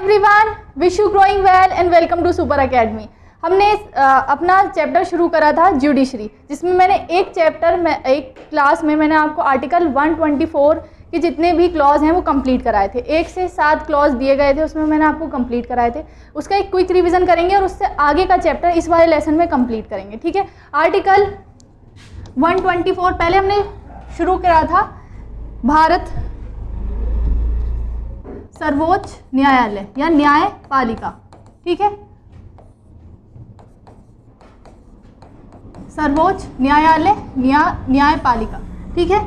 Everyone, wish you growing well and welcome to super academy. हमने अपना chapter शुरू करा था जुडिशरी, जिसमें मैंने एक क्लास में मैंने आपको आर्टिकल 124 के जितने भी क्लॉज हैं वो कंप्लीट कराए थे। 1 से 7 क्लॉज दिए गए थे, उसमें मैंने आपको कंप्लीट कराए थे। उसका एक क्विक रिवीजन करेंगे और उससे आगे का चैप्टर इस वाले लेसन में कंप्लीट करेंगे, ठीक है। आर्टिकल 124 पहले हमने शुरू करा था भारत सर्वोच्च न्यायालय या न्यायपालिका, ठीक है। सर्वोच्च न्यायालय न्यायपालिका, ठीक है।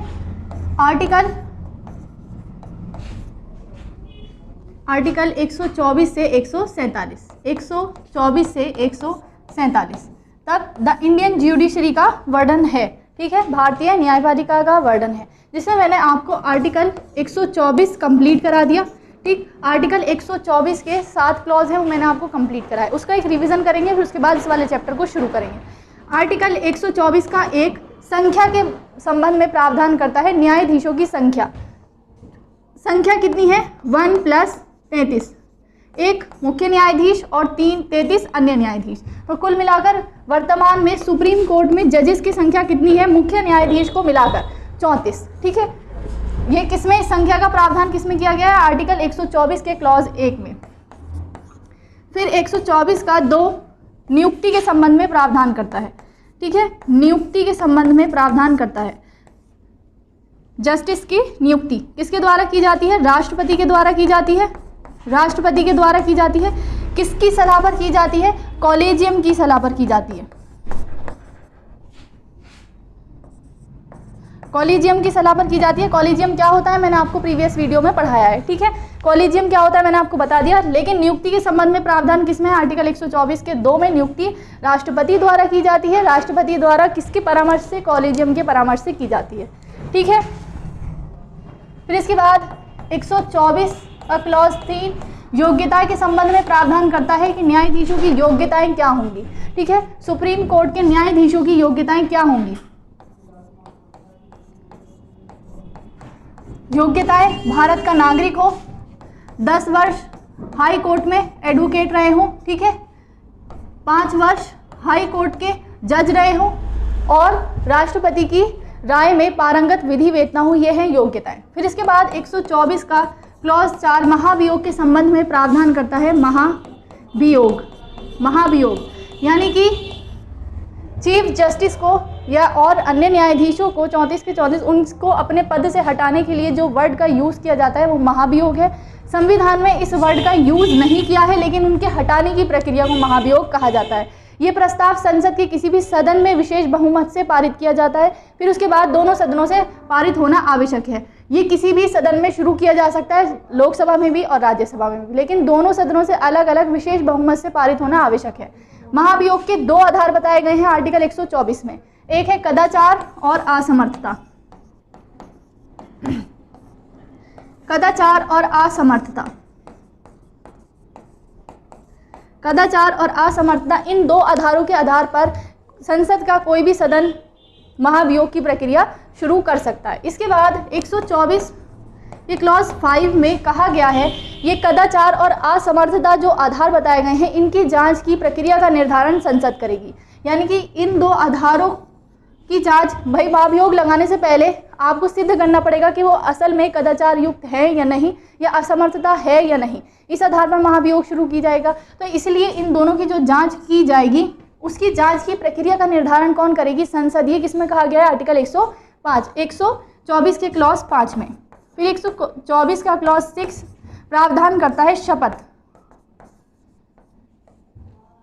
आर्टिकल 124 से 147, 124 से 147 तक द इंडियन ज्यूडिशरी का वर्णन है, ठीक है। भारतीय न्यायपालिका का वर्णन है, जिसमें मैंने आपको आर्टिकल 124 कंप्लीट करा दिया, ठीक। आर्टिकल 124 के 7 क्लॉज हैं वो मैंने आपको कंप्लीट कराया। उसका एक रिवीजन करेंगे, फिर उसके बाद इस वाले चैप्टर को शुरू करेंगे। आर्टिकल 124 का एक संख्या के संबंध में प्रावधान करता है न्यायाधीशों की संख्या। संख्या कितनी है? 1 + 33, एक मुख्य न्यायाधीश और 33 अन्य न्यायाधीश। तो कुल मिलाकर वर्तमान में सुप्रीम कोर्ट में जजेस की संख्या कितनी है मुख्य न्यायाधीश को मिलाकर? 34, ठीक है। ये किसमें संख्या का प्रावधान किसमें किया गया है? आर्टिकल 124 के क्लॉज 1 में। फिर 124 का 2 नियुक्ति के संबंध में प्रावधान करता है, ठीक है। नियुक्ति के संबंध में प्रावधान करता है। जस्टिस की नियुक्ति किसके द्वारा की जाती है? राष्ट्रपति के द्वारा की जाती है। राष्ट्रपति के द्वारा की जाती है। किसकी सलाह पर की जाती है? कॉलेजियम की सलाह पर की जाती है। कॉलेजियम की सलाह पर की जाती है। कॉलेजियम क्या होता है मैंने आपको प्रीवियस वीडियो में पढ़ाया है, ठीक है। कॉलेजियम क्या होता है मैंने आपको बता दिया। लेकिन नियुक्ति के संबंध में प्रावधान किसमें है? आर्टिकल 124 के 2 में नियुक्ति राष्ट्रपति द्वारा की जाती है। राष्ट्रपति द्वारा किसके परामर्श से? कॉलेजियम के परामर्श से की जाती है, ठीक है। फिर इसके बाद 124 का क्लॉज 3 योग्यता के संबंध में प्रावधान करता है कि न्यायाधीशों की योग्यताएं क्या होंगी, ठीक है। सुप्रीम कोर्ट के न्यायाधीशों की योग्यताएं क्या होंगी? योग्यताएं भारत का नागरिक हो, 10 वर्ष हाई कोर्ट में एडवोकेट रहे हो, ठीक है। 5 वर्ष हाई कोर्ट के जज रहे हो और राष्ट्रपति की राय में पारंगत विधि वेत्ता हो, ये हैं योग्यताएं। फिर इसके बाद 124 का क्लॉज 4 महाभियोग के संबंध में प्रावधान करता है। महाभियोग, महाभियोग यानी कि चीफ जस्टिस को या और अन्य न्यायाधीशों को 34 के 34 उनको अपने पद से हटाने के लिए जो वर्ड का यूज़ किया जाता है वो महाभियोग है। संविधान में इस वर्ड का यूज़ नहीं किया है, लेकिन उनके हटाने की प्रक्रिया को महाभियोग कहा जाता है। ये प्रस्ताव संसद के किसी भी सदन में विशेष बहुमत से पारित किया जाता है। फिर उसके बाद दोनों सदनों से पारित होना आवश्यक है। ये किसी भी सदन में शुरू किया जा सकता है, लोकसभा में भी और राज्यसभा में भी, लेकिन दोनों सदनों से अलग अलग विशेष बहुमत से पारित होना आवश्यक है। महाभियोग के 2 आधार बताए गए हैं आर्टिकल 124 में। एक है कदाचार और असमर्थता। कदाचार और असमर्थता, कदाचार और असमर्थता, इन 2 आधारों के आधार पर संसद का कोई भी सदन महाभियोग की प्रक्रिया शुरू कर सकता है। इसके बाद 124 ये क्लॉज 5 में कहा गया है ये कदाचार और असमर्थता जो आधार बताए गए हैं इनकी जांच की प्रक्रिया का निर्धारण संसद करेगी। यानी कि इन 2 आधारों की जांच, भाई महाभियोग लगाने से पहले आपको सिद्ध करना पड़ेगा कि वो असल में कदाचार युक्त है या नहीं, या असमर्थता है या नहीं। इस आधार पर महाभियोग शुरू की जाएगा। तो इसलिए इन दोनों की जो जांच की जाएगी उसकी जांच की प्रक्रिया का निर्धारण कौन करेगी? संसद। ये किसमें कहा गया है? आर्टिकल 105, 124 के क्लॉज 5 में। फिर 124 का क्लॉज 6 प्रावधान करता है शपथ।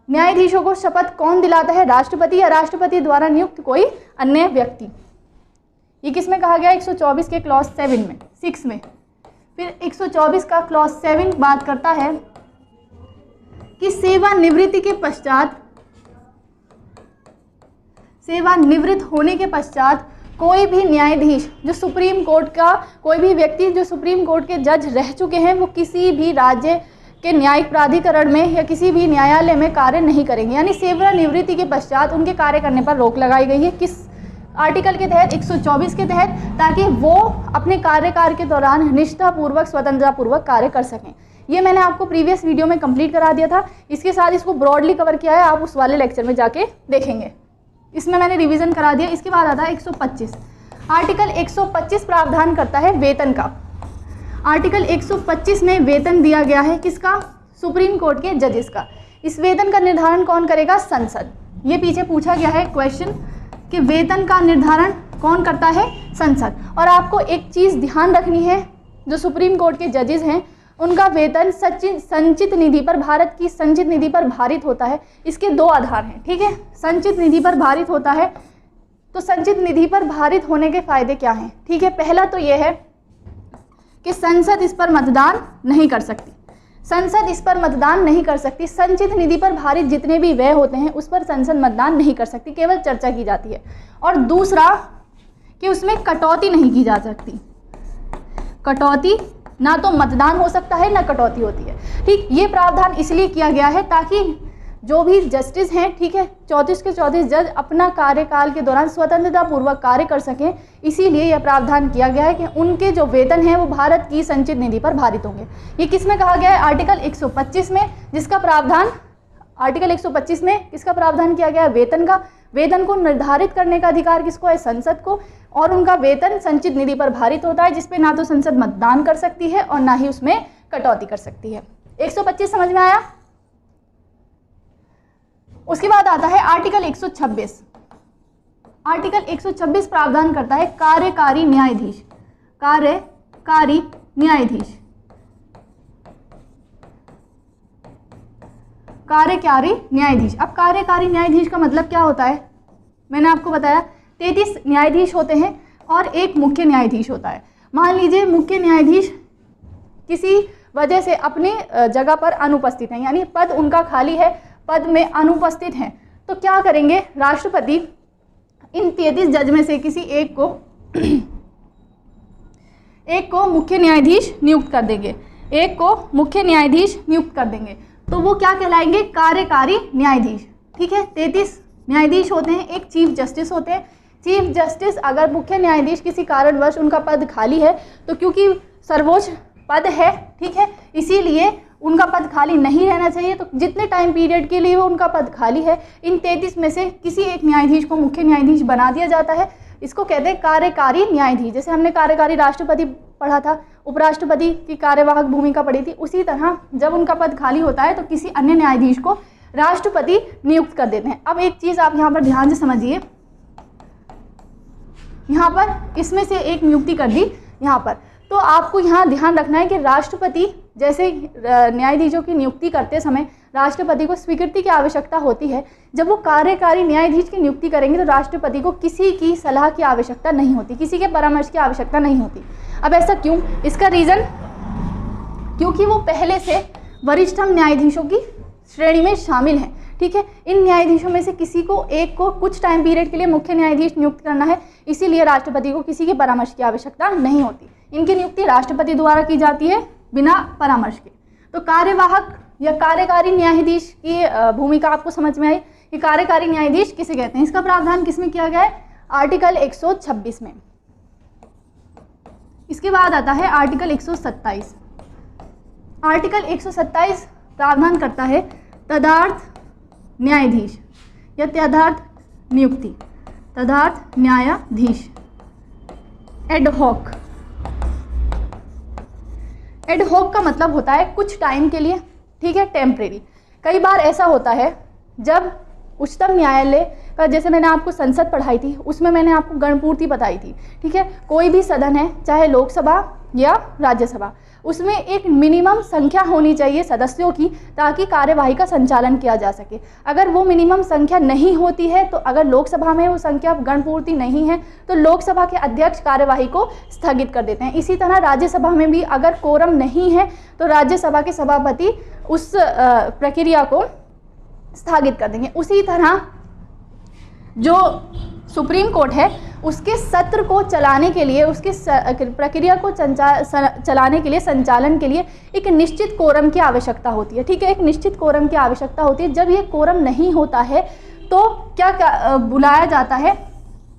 न्यायाधीशों को शपथ कौन दिलाता है? राष्ट्रपति या राष्ट्रपति द्वारा नियुक्त कोई अन्य व्यक्ति। ये किसमें कहा गया? 124 के क्लॉज 7 में, 6 में। फिर 124 का क्लॉज 7 बात करता है कि सेवानिवृत्ति के पश्चात, सेवानिवृत्त होने के पश्चात कोई भी न्यायाधीश जो सुप्रीम कोर्ट का, कोई भी व्यक्ति जो सुप्रीम कोर्ट के जज रह चुके हैं वो किसी भी राज्य के न्यायिक प्राधिकरण में या किसी भी न्यायालय में कार्य नहीं करेंगे। यानी सेवानिवृत्ति के पश्चात उनके कार्य करने पर रोक लगाई गई है। किस आर्टिकल के तहत? 124 के तहत, ताकि वो अपने कार्यकाल के दौरान निष्ठापूर्वक, स्वतंत्रतापूर्वक कार्य कर सकें। ये मैंने आपको प्रीवियस वीडियो में कंप्लीट करा दिया था, इसके साथ इसको ब्रॉडली कवर किया है, आप उस वाले लेक्चर में जाके देखेंगे, इसमें मैंने रिवीजन करा दिया। इसके बाद आता है 125। आर्टिकल 125 प्रावधान करता है वेतन का। आर्टिकल 125 में वेतन दिया गया है किसका? सुप्रीम कोर्ट के जजेस का। इस वेतन का निर्धारण कौन करेगा? संसद। ये पीछे पूछा गया है क्वेश्चन कि वेतन का निर्धारण कौन करता है? संसद। और आपको एक चीज़ ध्यान रखनी है, जो सुप्रीम कोर्ट के जजेस हैं उनका वेतन संचित निधि पर, भारत की संचित निधि पर भारित होता है। इसके दो आधार हैं, ठीक है। संचित निधि पर भारित होता है, तो संचित निधि पर भारित होने के फायदे क्या हैं? ठीक है, पहला तो यह है कि संसद इस पर मतदान नहीं कर सकती। संसद इस पर मतदान नहीं कर सकती। संचित निधि पर भारित जितने भी व्यय होते हैं उस पर संसद मतदान नहीं कर सकती, केवल चर्चा की जाती है। और दूसरा कि उसमें कटौती नहीं की जा सकती। कटौती, ना तो मतदान हो सकता है ना कटौती होती है, ठीक। ये प्रावधान इसलिए किया गया है ताकि जो भी जस्टिस हैं, ठीक है, 34 के 34 जज अपना कार्यकाल के दौरान स्वतंत्रता पूर्वक कार्य कर सकें। इसीलिए यह प्रावधान किया गया है कि उनके जो वेतन हैं वो भारत की संचित निधि पर भारित होंगे। ये किस में कहा गया है? आर्टिकल 125 में, जिसका प्रावधान आर्टिकल 125 में किसका प्रावधान किया गया है? वेतन का। वेतन को निर्धारित करने का अधिकार किसको है? संसद को। और उनका वेतन संचित निधि पर भारित होता है, जिसपे ना तो संसद मतदान कर सकती है और ना ही उसमें कटौती कर सकती है। 125 समझ में आया? उसके बाद आता है आर्टिकल 126। आर्टिकल 126 प्रावधान करता है कार्यकारी न्यायाधीश। कार्यकारी न्यायाधीश, कार्यकारी न्यायाधीश। अब कार्यकारी न्यायाधीश का मतलब क्या होता है? मैंने आपको बताया 33 न्यायाधीश होते हैं और एक मुख्य न्यायाधीश होता है। मान लीजिए मुख्य न्यायाधीश किसी वजह से अपनी जगह पर अनुपस्थित हैं, यानी पद उनका खाली है, पद में अनुपस्थित हैं, तो क्या करेंगे? राष्ट्रपति इन 33 जज में से किसी एक को मुख्य न्यायाधीश नियुक्त कर देंगे। एक को मुख्य न्यायाधीश नियुक्त कर देंगे, तो वो क्या कहलाएंगे? कार्यकारी न्यायाधीश, ठीक है। 33 न्यायाधीश होते हैं, एक चीफ जस्टिस होते हैं। चीफ जस्टिस, अगर मुख्य न्यायाधीश किसी कारणवश उनका पद खाली है, तो क्योंकि सर्वोच्च पद है, ठीक है, इसीलिए उनका पद खाली नहीं रहना चाहिए। तो जितने टाइम पीरियड के लिए वो उनका पद खाली है, इन 33 में से किसी एक न्यायाधीश को मुख्य न्यायाधीश बना दिया जाता है। इसको कहते हैं कार्यकारी न्यायाधीश। जैसे हमने कार्यकारी राष्ट्रपति पढ़ा था, उपराष्ट्रपति की कार्यवाहक भूमिका पढ़ी थी, उसी तरह जब उनका पद खाली होता है तो किसी अन्य न्यायाधीश को राष्ट्रपति नियुक्त कर देते हैं। अब एक चीज़ आप यहाँ पर ध्यान से समझिए, यहाँ पर इसमें से एक नियुक्ति कर दी यहाँ पर, तो आपको यहाँ ध्यान रखना है कि राष्ट्रपति जैसे न्यायाधीशों की नियुक्ति करते समय राष्ट्रपति को स्वीकृति की आवश्यकता होती है। जब वो कार्यकारी न्यायाधीश की नियुक्ति करेंगे तो राष्ट्रपति को किसी की सलाह की आवश्यकता नहीं होती, किसी के परामर्श की आवश्यकता नहीं होती। अब ऐसा क्यों? इसका रीज़न, क्योंकि वो पहले से वरिष्ठतम न्यायाधीशों की श्रेणी में शामिल हैं, ठीक है। इन न्यायाधीशों में से किसी को एक को कुछ टाइम पीरियड के लिए मुख्य न्यायाधीश नियुक्त करना है, इसीलिए राष्ट्रपति को किसी के परामर्श की आवश्यकता नहीं होती। इनकी नियुक्ति राष्ट्रपति द्वारा की जाती है बिना परामर्श के। तो कार्यवाहक या कार्यकारी न्यायाधीश की भूमिका आपको समझ में आई कि कार्यकारी न्यायाधीश किसे कहते हैं। इसका प्रावधान किसमें किया गया है? आर्टिकल 126 में। इसके बाद आता है आर्टिकल 127। आर्टिकल 127 प्रावधान करता है तदर्थ न्यायाधीश या तदर्थ नियुक्ति, तदर्थ न्यायाधीश, एडहॉक। एडहॉक का मतलब होता है कुछ टाइम के लिए, ठीक है, टेम्परेरी। कई बार ऐसा होता है जब उच्चतम न्यायालय का, जैसे मैंने आपको संसद पढ़ाई थी, उसमें मैंने आपको गणपूर्ति बताई थी, ठीक है। कोई भी सदन है, चाहे लोकसभा या राज्यसभा, उसमें एक मिनिमम संख्या होनी चाहिए सदस्यों की, ताकि कार्यवाही का संचालन किया जा सके। अगर वो मिनिमम संख्या नहीं होती है, तो अगर लोकसभा में वो संख्या गणपूर्ति नहीं है, तो लोकसभा के अध्यक्ष कार्यवाही को स्थगित कर देते हैं। इसी तरह राज्यसभा में भी अगर कोरम नहीं है, तो राज्यसभा के सभापति उस प्रक्रिया को स्थगित कर देंगे। उसी तरह जो सुप्रीम कोर्ट है, उसके सत्र को चलाने के लिए, उसके प्रक्रिया को चलाने के लिए, संचालन के लिए एक निश्चित कोरम की आवश्यकता होती है, ठीक है। एक निश्चित कोरम की आवश्यकता होती है। जब ये कोरम नहीं होता है तो क्या बुलाया जाता है,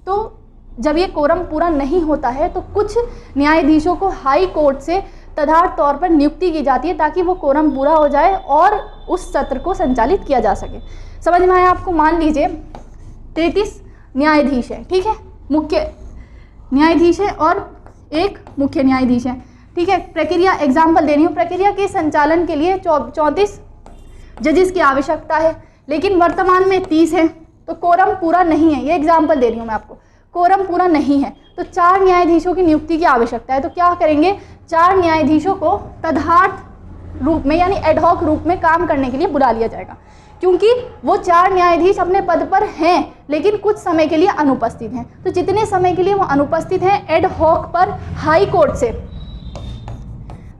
तो जब ये कोरम पूरा नहीं होता है तो कुछ न्यायाधीशों को हाई कोर्ट से तदर्थ तौर पर नियुक्ति की जाती है ताकि वो कोरम पूरा हो जाए और उस सत्र को संचालित किया जा सके। समझ में आया आपको? मान लीजिए 33 न्यायाधीश है, ठीक है, मुख्य न्यायाधीश है और एक मुख्य न्यायाधीश है, ठीक है। प्रक्रिया एग्जाम्पल दे रही हूँ, प्रक्रिया के संचालन के लिए 34 जजेस की आवश्यकता है, लेकिन वर्तमान में 30 है, तो कोरम पूरा नहीं है। ये एग्जाम्पल दे रही हूँ मैं आपको, कोरम पूरा नहीं है, तो 4 न्यायाधीशों की नियुक्ति की आवश्यकता है। तो क्या करेंगे, 4 न्यायाधीशों को तदर्थ रूप में यानी एडहॉक रूप में काम करने के लिए बुला लिया जाएगा, क्योंकि वो 4 न्यायाधीश अपने पद पर हैं लेकिन कुछ समय के लिए अनुपस्थित हैं। तो जितने समय के लिए वो अनुपस्थित हैं, एडहॉक पर हाई कोर्ट से,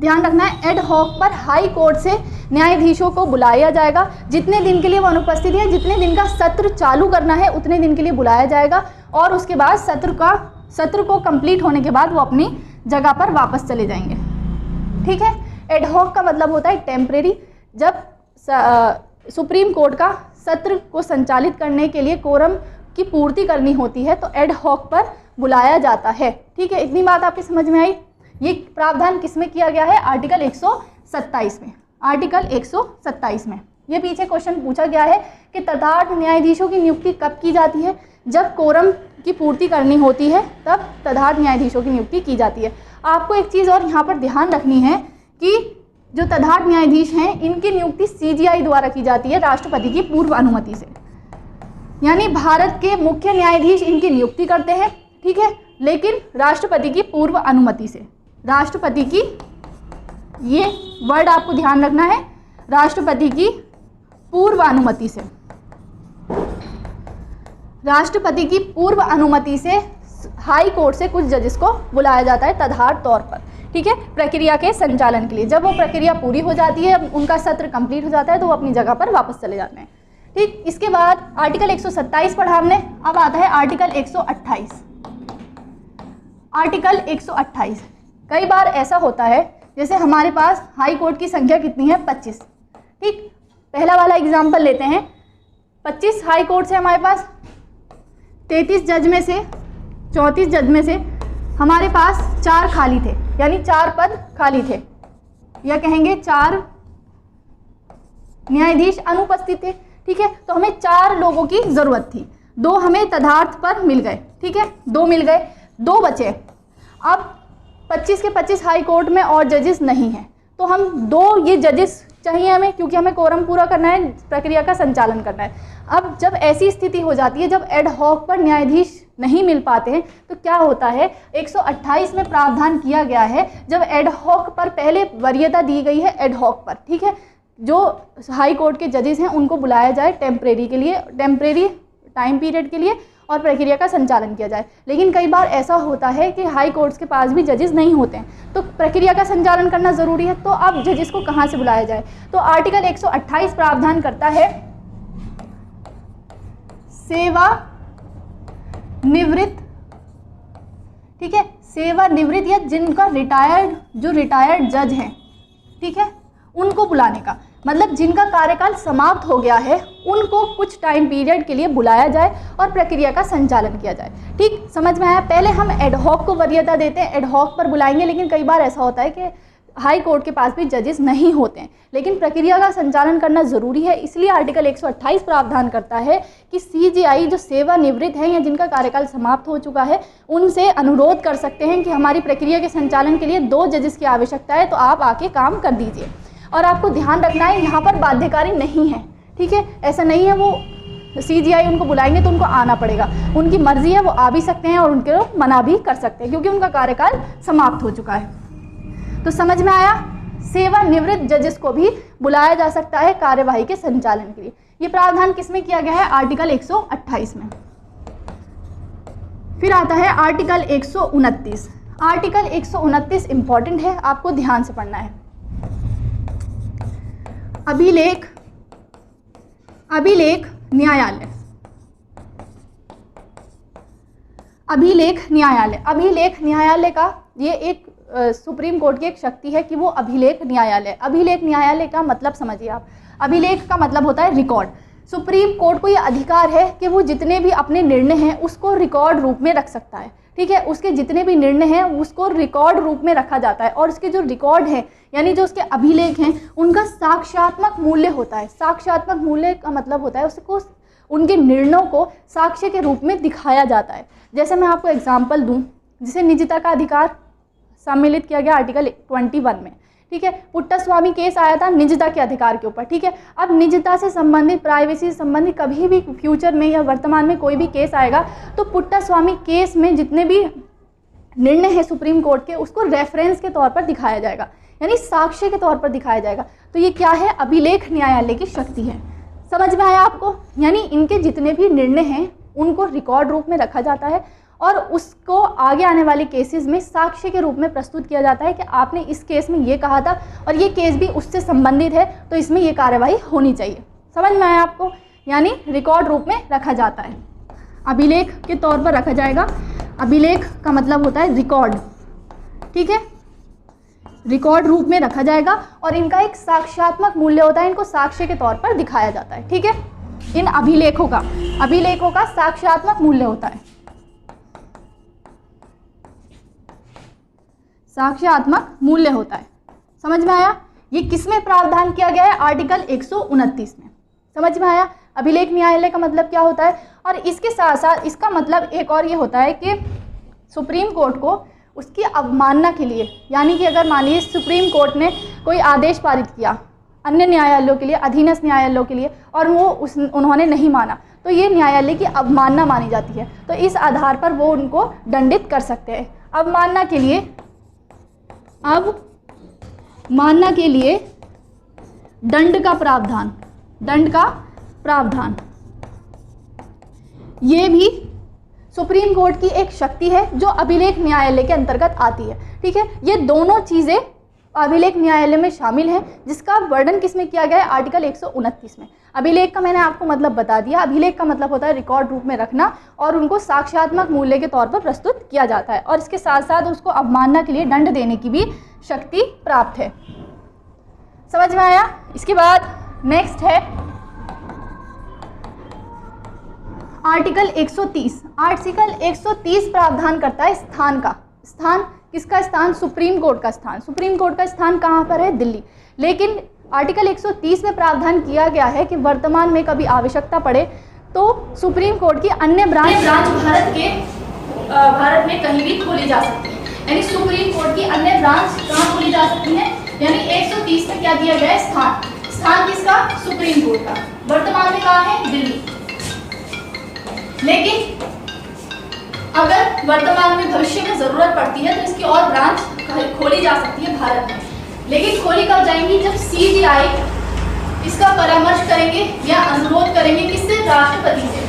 ध्यान रखना है, एडहॉक पर हाई कोर्ट से न्यायाधीशों को बुलाया जाएगा। जितने दिन के लिए वो अनुपस्थित है, जितने दिन का सत्र चालू करना है उतने दिन के लिए बुलाया जाएगा और उसके बाद सत्र को कंप्लीट होने के बाद वो अपनी जगह पर वापस चले जाएंगे, ठीक है। एडहॉक का मतलब होता है टेम्परेरी। जब सुप्रीम कोर्ट का सत्र को संचालित करने के लिए कोरम की पूर्ति करनी होती है तो एडहॉक पर बुलाया जाता है, ठीक है। इतनी बात आपकी समझ में आई? ये प्रावधान किस में किया गया है? आर्टिकल 127 में, आर्टिकल 127 में। ये पीछे क्वेश्चन पूछा गया है कि तदर्थ न्यायाधीशों की नियुक्ति कब की जाती है? जब कोरम की पूर्ति करनी होती है तब तदर्थ न्यायाधीशों की नियुक्ति की जाती है। आपको एक चीज़ और यहाँ पर ध्यान रखनी है कि जो तदर्थ न्यायाधीश हैं इनकी नियुक्ति CGI द्वारा की जाती है, राष्ट्रपति की पूर्व अनुमति से। यानी भारत के मुख्य न्यायाधीश इनकी नियुक्ति करते हैं, ठीक है, लेकिन राष्ट्रपति की पूर्व अनुमति से। राष्ट्रपति की, ये वर्ड आपको ध्यान रखना है, राष्ट्रपति की पूर्व अनुमति से। राष्ट्रपति की पूर्व अनुमति से हाई कोर्ट से कुछ जजेस को बुलाया जाता है तदर्थ तौर पर, ठीक है, प्रक्रिया के संचालन के लिए। जब वो प्रक्रिया पूरी हो जाती है, उनका सत्र कंप्लीट हो जाता है, तो वो अपनी जगह पर वापस चले जाते हैं, ठीक। इसके बाद आर्टिकल 127 पढ़ा हमने, अब आता है आर्टिकल 128। आर्टिकल 128, कई बार ऐसा होता है जैसे हमारे पास हाई कोर्ट की संख्या कितनी है? 25, ठीक। पहला वाला एग्जाम्पल लेते हैं, 25 हाई कोर्ट से हमारे पास, 33 जज में से 34 जज में से हमारे पास 4 खाली थे, यानी 4 पद खाली थे, या कहेंगे 4 न्यायाधीश अनुपस्थित थे, ठीक है। तो हमें 4 लोगों की जरूरत थी, 2 हमें तदर्थ पर मिल गए, ठीक है, 2 मिल गए, 2 बचे। अब 25 के 25 हाई कोर्ट में और जजेस नहीं हैं, तो हम 2 ये जजेस चाहिए हमें, क्योंकि हमें कोरम पूरा करना है, प्रक्रिया का संचालन करना है। अब जब ऐसी स्थिति हो जाती है, जब एडहॉक पर न्यायाधीश नहीं मिल पाते हैं, तो क्या होता है, 128 में प्रावधान किया गया है, जब एडहॉक पर पहले वरीयता दी गई है एडहॉक पर, ठीक है, जो हाई कोर्ट के जजेस हैं उनको बुलाया जाए टेम्परेरी के लिए, टेम्परेरी टाइम पीरियड के लिए, और प्रक्रिया का संचालन किया जाए। लेकिन कई बार ऐसा होता है कि हाई कोर्ट्स के पास भी जजेस नहीं होते हैं, तो प्रक्रिया का संचालन करना ज़रूरी है, तो अब जजेस को कहाँ से बुलाया जाए? तो आर्टिकल 128 प्रावधान करता है सेवा निवृत्त, ठीक है, सेवा निवृत्त या जिनका रिटायर्ड जज हैं, ठीक है, उनको बुलाने का मतलब जिनका कार्यकाल समाप्त हो गया है उनको कुछ टाइम पीरियड के लिए बुलाया जाए और प्रक्रिया का संचालन किया जाए, ठीक। समझ में आया? पहले हम एडहॉक को वरीयता देते हैं, एडहॉक पर बुलाएंगे, लेकिन कई बार ऐसा होता है कि हाई कोर्ट के पास भी जजेस नहीं होते हैं, लेकिन प्रक्रिया का संचालन करना ज़रूरी है, इसलिए आर्टिकल 128 प्रावधान करता है कि CGI जो सेवानिवृत्त हैं या जिनका कार्यकाल समाप्त हो चुका है, उनसे अनुरोध कर सकते हैं कि हमारी प्रक्रिया के संचालन के लिए 2 जजेस की आवश्यकता है, तो आप आके काम कर दीजिए। और आपको ध्यान रखना है, यहाँ पर बाध्यकारी नहीं है, ठीक है, ऐसा नहीं है वो CGI उनको बुलाएंगे तो उनको आना पड़ेगा, उनकी मर्जी है, वो आ भी सकते हैं और उनको मना भी कर सकते हैं, क्योंकि उनका कार्यकाल समाप्त हो चुका है। तो समझ में आया? सेवानिवृत्त जजेस को भी बुलाया जा सकता है कार्यवाही के संचालन के लिए। ये प्रावधान किसमें किया गया है? आर्टिकल 128 में। फिर आता है आर्टिकल 129। आर्टिकल 129 इंपॉर्टेंट है, आपको ध्यान से पढ़ना है। अभिलेख न्यायालय, अभिलेख न्यायालय का ये एक सुप्रीम कोर्ट की एक शक्ति है कि वो अभिलेख न्यायालय का मतलब समझिए आप। अभिलेख का मतलब होता है रिकॉर्ड। सुप्रीम कोर्ट को ये अधिकार है कि वो जितने भी अपने निर्णय हैं उसको रिकॉर्ड रूप में रख सकता है, ठीक है, उसके जितने भी निर्णय हैं उसको रिकॉर्ड रूप में रखा जाता है, और उसके जो रिकॉर्ड है यानी जो उसके अभिलेख हैं उनका साक्ष्यात्मक मूल्य होता है। साक्ष्यात्मक मूल्य का मतलब होता है उसको, उनके निर्णयों को साक्ष्य के रूप में दिखाया जाता है। जैसे मैं आपको एग्जाम्पल दूं, जिसे निजता का अधिकार सम्मिलित किया गया आर्टिकल 21 में, ठीक है। पुट्टास्वामी केस आया था निजता के अधिकार के ऊपर, ठीक है। अब निजता से संबंधित, प्राइवेसी से संबंधित कभी भी फ्यूचर में या वर्तमान में कोई भी केस आएगा तो पुट्टास्वामी केस में जितने भी निर्णय है सुप्रीम कोर्ट के उसको रेफरेंस के तौर पर दिखाया जाएगा, यानी साक्ष्य के तौर पर दिखाया जाएगा। तो ये क्या है, अभिलेख न्यायालय की शक्ति है। समझ में आया आपको? यानी इनके जितने भी निर्णय हैं उनको रिकॉर्ड रूप में रखा जाता है और उसको आगे आने वाले केसेस में साक्ष्य के रूप में प्रस्तुत किया जाता है कि आपने इस केस में ये कहा था और ये केस भी उससे संबंधित है तो इसमें ये कार्यवाही होनी चाहिए। समझ में आया आपको? यानी रिकॉर्ड रूप में रखा जाता है, अभिलेख के तौर पर रखा जाएगा। अभिलेख का मतलब होता है रिकॉर्ड, ठीक है, रिकॉर्ड रूप में रखा जाएगा और इनका एक साक्ष्यात्मक मूल्य होता है, इनको साक्ष्य के तौर पर दिखाया जाता है, ठीक है। इन अभिलेखों का साक्ष्यात्मक मूल्य होता है, साक्ष्यात्मक मूल्य होता है। समझ में आया? ये किस में प्रावधान किया गया है? आर्टिकल 129 में। समझ में आया? अभिलेख न्यायालय का मतलब क्या होता है? और इसके साथ साथ इसका मतलब एक और ये होता है कि सुप्रीम कोर्ट को उसकी अवमानना के लिए, यानी कि अगर मान लीजिए सुप्रीम कोर्ट ने कोई आदेश पारित किया अन्य न्यायालयों के लिए, अधीनस्थ न्यायालयों के लिए, और वो उन्होंने नहीं माना तो ये न्यायालय की अवमानना मानी जाती है। तो इस आधार पर वो उनको दंडित कर सकते हैं। अवमानना के लिए, अवमानना के लिए दंड का प्रावधान, दंड का प्रावधान ये भी सुप्रीम कोर्ट की एक शक्ति है जो अभिलेख न्यायालय के अंतर्गत आती है, ठीक है। ये दोनों चीज़ें अभिलेख न्यायालय में शामिल हैं, जिसका वर्णन किसमें किया गया है? आर्टिकल 129 में। अभिलेख का मैंने आपको मतलब बता दिया। अभिलेख का मतलब होता है रिकॉर्ड रूप में रखना और उनको साक्ष्यात्मक मूल्य के तौर पर प्रस्तुत किया जाता है, और इसके साथ साथ उसको अवमानना के लिए दंड देने की भी शक्ति प्राप्त है। समझ में आया? इसके बाद नेक्स्ट है आर्टिकल 130। आर्टिकल 130 प्रावधान करता है स्थान का। स्थान किसका? स्थान सुप्रीम कोर्ट का स्थान। सुप्रीम कोर्ट का स्थान कहाँ पर है? दिल्ली। लेकिन आर्टिकल 130 में प्रावधान किया गया है कि वर्तमान में कभी आवश्यकता पड़े तो सुप्रीम कोर्ट की अन्य ब्रांच भारत में कहीं भी खोली जा सकती है। यानी सुप्रीम कोर्ट की अन्य ब्रांच कहाँ खोली जा सकती है? यानी 130 में क्या दिया गया है? स्थान। स्थान किसका? सुप्रीम कोर्ट का। वर्तमान में कहाँ है? दिल्ली। लेकिन अगर वर्तमान में भविष्य में जरूरत पड़ती है तो इसकी और ब्रांच खोली जा सकती है भारत में। लेकिन खोली कब जाएंगी? जब CJI इसका परामर्श करेंगे या अनुरोध करेंगे। किससे? राष्ट्रपति से।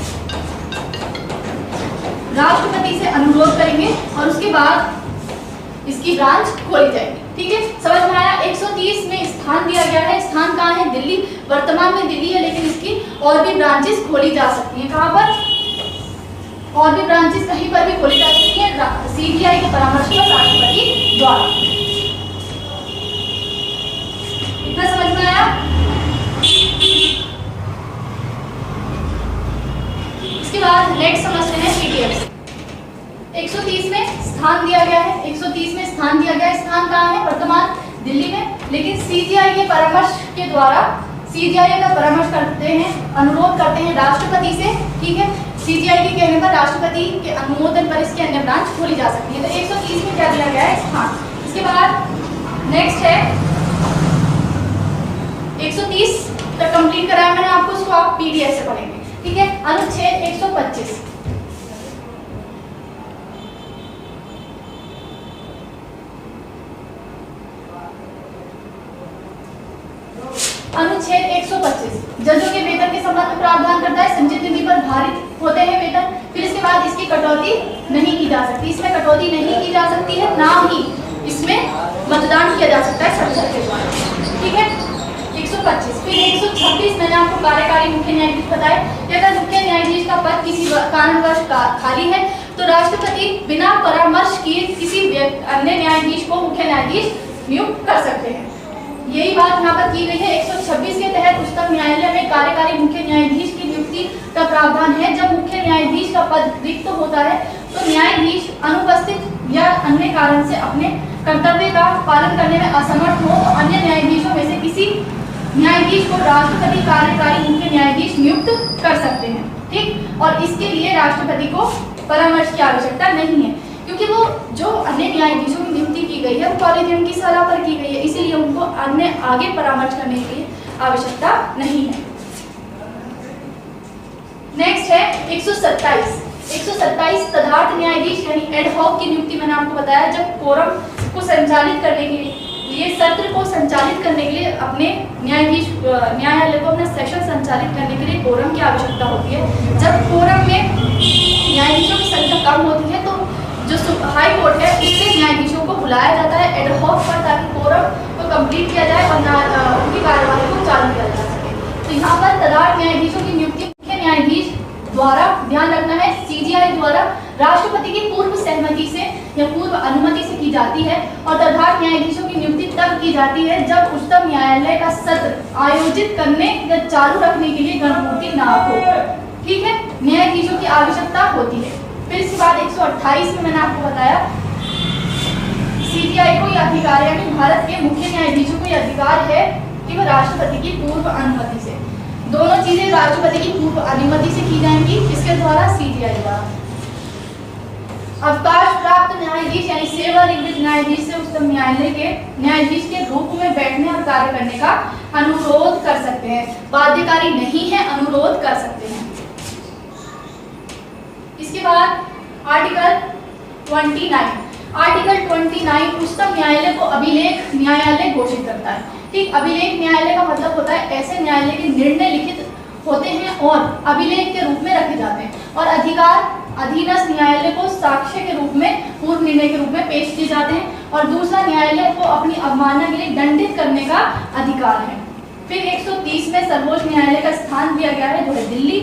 राष्ट्रपति से अनुरोध करेंगे और उसके बाद इसकी ब्रांच खोली जाएगी, ठीक है। समझ में आया? 130 में स्थान दिया गया है। स्थान कहाँ है? दिल्ली। वर्तमान में दिल्ली है, लेकिन इसकी और भी ब्रांचेस खोली जा सकती है। कहाँ पर? और भी ब्रांचेस कहीं पर भी खोली जा सकती है CJI के परामर्श पर राष्ट्रपति द्वारा। इतना समझ में आया? इसके बाद नेक्स्ट समझते हैं PTF। 130 में स्थान दिया गया है। 130 में स्थान दिया गया है। स्थान कहाँ है? वर्तमान दिल्ली में, लेकिन CJI के परामर्श के द्वारा CJI का परामर्श करते हैं, अनुरोध करते हैं राष्ट्रपति से, ठीक है। CJI के कहने पर राष्ट्रपति के अनुमोदन पर इसकी अन्य ब्रांच खोली जा सकती है। तो 130 में क्या दिया गया है? स्थान। इसके बाद नेक्स्ट है 130 तक कंप्लीट कराया मैंने आपको, उसको आप PDF से पढ़ेंगे, ठीक है। अनुच्छेद 125। अनुच्छेद 125 जजों के वेतन के संबंध में प्रावधान करता है। संचित निधि पर भारित होते हैं वेतन। फिर इसके बाद इसकी कटौती नहीं की जा सकती। इसमें कटौती नहीं की जा सकती है, ना ही इसमें मतदान किया जा सकता है संसद के द्वारा, ठीक है। 125। फिर 126 मैंने आपको कार्यकारी मुख्य न्यायाधीश बताया कि अगर मुख्य न्यायाधीश का पद किसी कारणवश खाली है तो राष्ट्रपति बिना परामर्श किए किसी अन्य न्यायाधीश को मुख्य न्यायाधीश नियुक्त कर सकते हैं। यही बात यहाँ पर की गई है। 126 के तहत उच्चतम न्यायालय में कार्यकारी मुख्य न्यायाधीश की नियुक्ति का प्रावधान है। जब मुख्य न्यायाधीश का पद रिक्त होता है तो न्यायाधीश अनुपस्थित या अन्य कारण से अपने कर्तव्य का पालन करने में असमर्थ हो तो अन्य न्यायाधीशों में से किसी न्यायाधीश को राष्ट्रपति कार्यकारी मुख्य न्यायाधीश नियुक्त कर सकते हैं। ठीक, और इसके लिए राष्ट्रपति को परामर्श की आवश्यकता नहीं है, क्योंकि वो जो अन्य न्यायाधीशों की नियुक्ति की गई है वो कॉलेजियम की सलाह पर की गई है, इसीलिए उनको अन्य आगे परामर्श करने की आवश्यकता नहीं है। नेक्स्ट है 127 तदर्थ न्यायाधीश यानी एड हॉक की नियुक्ति। मैंने आपको बताया जब कोरम को संचालित करने के लिए सत्र को संचालित करने के लिए अपने न्यायालय को अपना सेशन संचालित करने के लिए कोरम की आवश्यकता होती है। जब कोरम में न्यायाधीशों की संख्या कम होती है तो जो हाई कोर्ट है उससे न्यायाधीशों को बुलाया जाता है एड हॉक पर, ताकि कोरम को कंप्लीट किया जाए और उनकी कार्यवाही को चालू किया जा सके। तो यहाँ पर तदर्थ न्यायाधीशों की नियुक्ति मुख्य न्यायाधीश द्वारा, ध्यान रखना है, सीजीआई द्वारा राष्ट्रपति की पूर्व सहमति से या पूर्व अनुमति से की जाती है और तदर्थ न्यायाधीशों की नियुक्ति तब की जाती है जब उच्चतम न्यायालय का सत्र आयोजित करने या चालू रखने के लिए गणपूर्ति ना हो। ठीक है, न्यायाधीशों की आवश्यकता होती है। फिर इसके बाद 128 में मैंने आपको बताया सीजीआई को यह अधिकार है कि भारत के मुख्य न्यायाधीशों को यह अधिकार है कि वह राष्ट्रपति की पूर्व अनुमति से, दोनों चीजें राष्ट्रपति की पूर्व अनुमति से की जाएंगी, किसके द्वारा, सीजीआई द्वारा। अवकाश प्राप्त न्यायाधीश यानी सेवानिवृत्त न्यायाधीश से उच्चतम न्यायालय के न्यायाधीश के रूप में बैठने और कार्य करने का अनुरोध कर सकते हैं, बाध्यकारी नहीं है, अनुरोध कर सकते हैं। इसके बाद आर्टिकल 29 उच्चतम न्यायालय को अभिलेख न्यायालय घोषित करता है। ठीक, अभिलेख न्यायालय का मतलब होता है ऐसे न्यायालय के निर्णय लिखित होते हैं और अभिलेख के रूप में रखे जाते हैं और अधिकार अधीनस्थ न्यायालय को साक्ष्य के रूप में, पूर्व निर्णय के रूप में पेश किए जाते हैं और दूसरा न्यायालय को अपनी अवमानना के लिए दंडित करने का अधिकार है। फिर 130 में सर्वोच्च न्यायालय का स्थान दिया गया है जो है दिल्ली,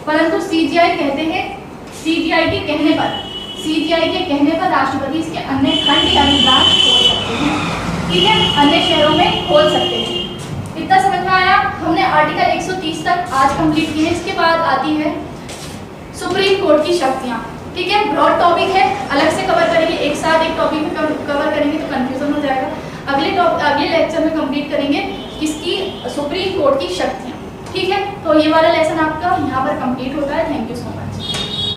परंतु सीजीआई कहते हैं सीजीआई के कहने पर राष्ट्रपति इसके अन्य खंड यानी ब्रांच खोल सकते हैं। ठीक है, अन्य शहरों में खोल सकते हैं। इतना समझ में आया? हमने आर्टिकल 130 तक आज कंप्लीट किए। इसके बाद आती है सुप्रीम कोर्ट की शक्तियाँ। ठीक है, ब्रॉड टॉपिक है, अलग से कवर करेंगे, एक साथ एक टॉपिक में कवर करेंगे तो कंफ्यूजन हो जाएगा। अगले लेक्चर में कंप्लीट करेंगे किसकी, सुप्रीम कोर्ट की शक्तियाँ। ठीक है, तो ये वाला लेसन आपका यहाँ पर कंप्लीट होता है। Thank you so much.